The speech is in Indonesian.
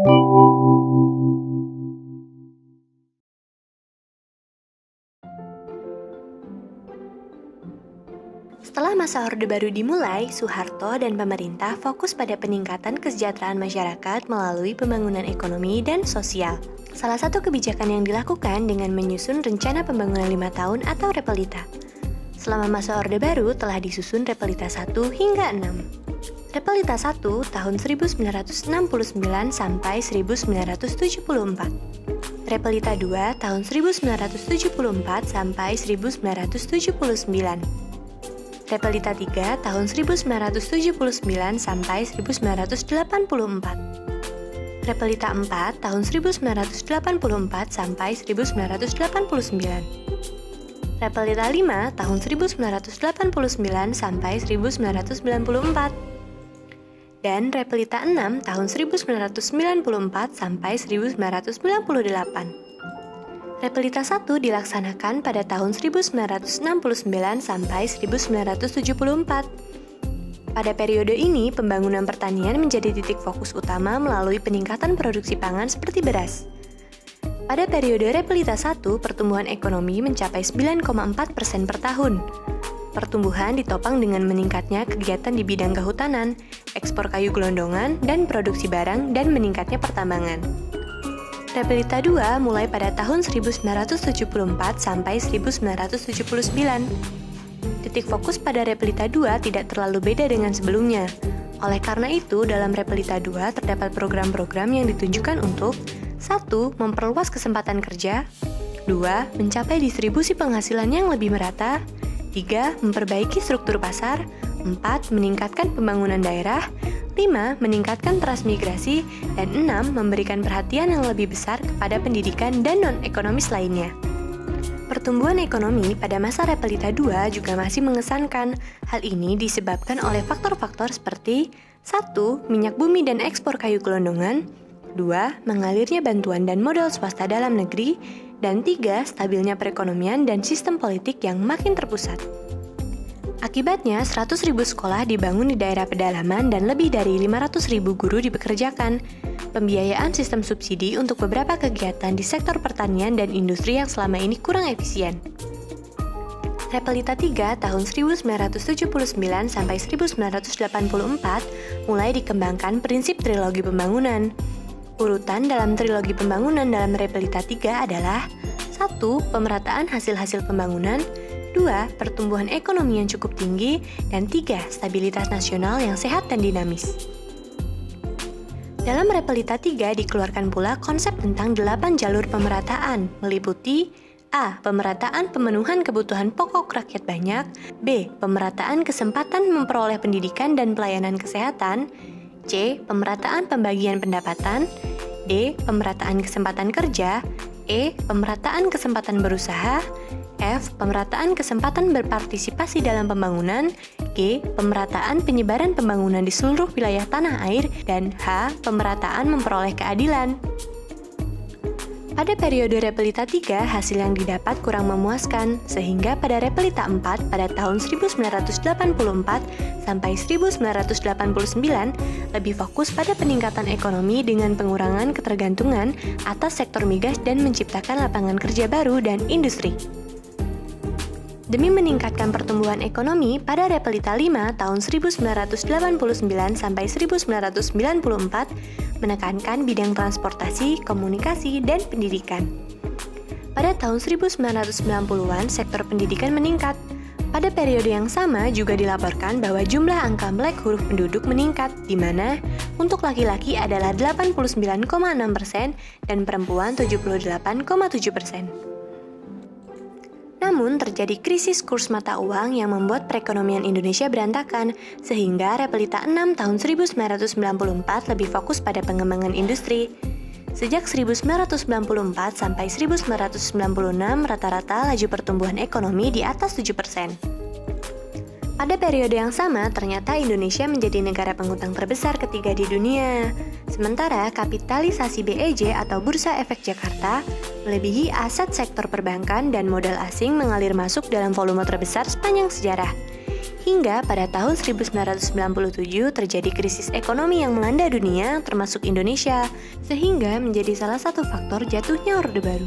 Setelah masa Orde Baru dimulai, Soeharto dan pemerintah fokus pada peningkatan kesejahteraan masyarakat melalui pembangunan ekonomi dan sosial. Salah satu kebijakan yang dilakukan dengan menyusun Rencana Pembangunan 5 Tahun atau Repelita. Selama masa Orde Baru telah disusun Repelita 1 hingga 6. Repelita 1 tahun 1969 sampai 1974. Repelita 2 tahun 1974 sampai 1979. Repelita 3 tahun 1979 sampai 1984. Repelita 4 tahun 1984 sampai 1989. Repelita 5 tahun 1989 sampai 1994. Dan Repelita 6 tahun 1994 sampai 1998. Repelita 1 dilaksanakan pada tahun 1969 sampai 1974. Pada periode ini, pembangunan pertanian menjadi titik fokus utama melalui peningkatan produksi pangan seperti beras. Pada periode Repelita 1, pertumbuhan ekonomi mencapai 9,4% per tahun. Pertumbuhan ditopang dengan meningkatnya kegiatan di bidang kehutanan, ekspor kayu gelondongan, dan produksi barang dan meningkatnya pertambangan. Repelita 2 mulai pada tahun 1974 sampai 1979. Titik fokus pada Repelita 2 tidak terlalu beda dengan sebelumnya. Oleh karena itu, dalam Repelita 2 terdapat program-program yang ditunjukkan untuk 1. Memperluas kesempatan kerja, 2. Mencapai distribusi penghasilan yang lebih merata, 3. Memperbaiki struktur pasar, 4. Meningkatkan pembangunan daerah, 5. Meningkatkan transmigrasi, dan 6. Memberikan perhatian yang lebih besar kepada pendidikan dan non-ekonomis lainnya. Pertumbuhan ekonomi pada masa Repelita 2 juga masih mengesankan. Hal ini disebabkan oleh faktor-faktor seperti 1. Minyak bumi dan ekspor kayu gelondongan, 2. Mengalirnya bantuan dan modal swasta dalam negeri, dan 3. Stabilnya perekonomian dan sistem politik yang makin terpusat. Akibatnya, 100.000 sekolah dibangun di daerah pedalaman dan lebih dari 500.000 guru dipekerjakan. Pembiayaan sistem subsidi untuk beberapa kegiatan di sektor pertanian dan industri yang selama ini kurang efisien. Repelita 3 tahun 1979 sampai 1984 mulai dikembangkan prinsip trilogi pembangunan. Urutan dalam trilogi pembangunan dalam Repelita 3 adalah 1. Pemerataan hasil-hasil pembangunan, 2. Pertumbuhan ekonomi yang cukup tinggi, dan 3. Stabilitas nasional yang sehat dan dinamis. Dalam Repelita 3 dikeluarkan pula konsep tentang 8 jalur pemerataan, meliputi A. Pemerataan pemenuhan kebutuhan pokok rakyat banyak, B. Pemerataan kesempatan memperoleh pendidikan dan pelayanan kesehatan, C. Pemerataan pembagian pendapatan, D. Pemerataan kesempatan kerja, E. Pemerataan kesempatan berusaha, F. Pemerataan kesempatan berpartisipasi dalam pembangunan, G. Pemerataan penyebaran pembangunan di seluruh wilayah tanah air, dan H. Pemerataan memperoleh keadilan. Pada periode Repelita 3, hasil yang didapat kurang memuaskan, sehingga pada Repelita 4 pada tahun 1984 sampai 1989 lebih fokus pada peningkatan ekonomi dengan pengurangan ketergantungan atas sektor migas dan menciptakan lapangan kerja baru dan industri. Demi meningkatkan pertumbuhan ekonomi, pada Repelita 5 tahun 1989 sampai 1994 menekankan bidang transportasi, komunikasi, dan pendidikan. Pada tahun 1990-an, sektor pendidikan meningkat. Pada periode yang sama juga dilaporkan bahwa jumlah angka melek huruf penduduk meningkat, di mana untuk laki-laki adalah 89,6% dan perempuan 78,7%. Namun, terjadi krisis kurs mata uang yang membuat perekonomian Indonesia berantakan, sehingga Repelita 6 tahun 1994 lebih fokus pada pengembangan industri. Sejak 1994 sampai 1996, rata-rata laju pertumbuhan ekonomi di atas 7%. Pada periode yang sama, ternyata Indonesia menjadi negara penghutang terbesar ketiga di dunia. Sementara kapitalisasi BEJ atau Bursa Efek Jakarta melebihi aset sektor perbankan dan modal asing mengalir masuk dalam volume terbesar sepanjang sejarah. Hingga pada tahun 1997 terjadi krisis ekonomi yang melanda dunia termasuk Indonesia, sehingga menjadi salah satu faktor jatuhnya Orde Baru.